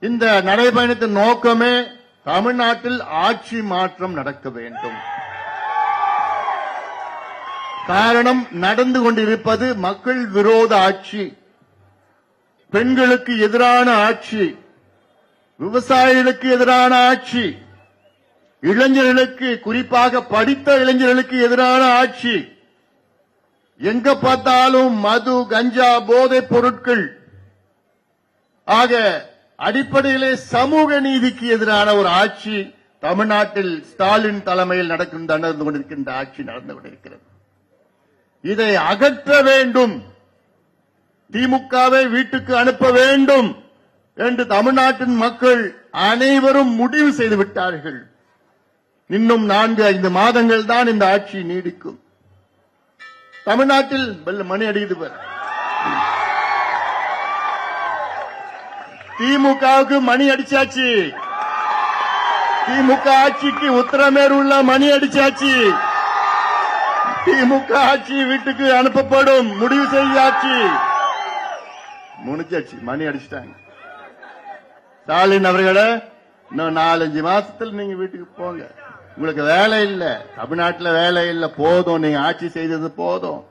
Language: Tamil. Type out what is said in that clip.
இந்த நடைபயணத்தின் நோக்கமே தமிழ்நாட்டில் ஆட்சி மாற்றம் நடக்க வேண்டும். காரணம், நடந்து கொண்டிருப்பது மக்கள் விரோத ஆட்சி, பெண்களுக்கு எதிரான ஆட்சி, விவசாயிகளுக்கு எதிரான ஆட்சி, இளைஞர்களுக்கு, குறிப்பாக படித்த இளைஞர்களுக்கு எதிரான ஆட்சி. எங்க பார்த்தாலும் மது, கஞ்சா, போதைப் பொருட்கள் ஆக அடிப்படையிலே சமூக நீதிக்கு எதிரான ஒரு ஆட்சி தமிழ்நாட்டில் ஸ்டாலின் தலைமையில் நடந்து கொண்டிருக்கின்ற ஆட்சி நடந்து கொண்டிருக்கிறது. இதை அகற்ற வேண்டும், திமுகவை வீட்டுக்கு அனுப்ப வேண்டும் என்று தமிழ்நாட்டின் மக்கள் அனைவரும் முடிவு செய்துவிட்டார்கள். இன்னும் 4-5 மாதங்கள் தான் இந்த ஆட்சி நீடிக்கும். தமிழ்நாட்டில் மணி அடிக்குது. திமுகவுக்கு மணி அடிச்சாச்சு, திமுக ஆட்சிக்கு உத்தரமேரூர்ல மணி அடிச்சாச்சு, திமுக ஆட்சி வீட்டுக்கு அனுப்பப்படும், முடிவு செய்யாச்சு, முடிஞ்சாச்சு, மணி அடிச்சிட்டாங்க. ஸ்டாலின் அவர்களே, இன்னும் 4-5 மாசத்துல நீங்க வீட்டுக்கு போங்க. உங்களுக்கு வேலை இல்ல, தமிழ்நாட்டில் வேலை இல்ல, போதும், நீங்க ஆட்சி செய்தது போதும்.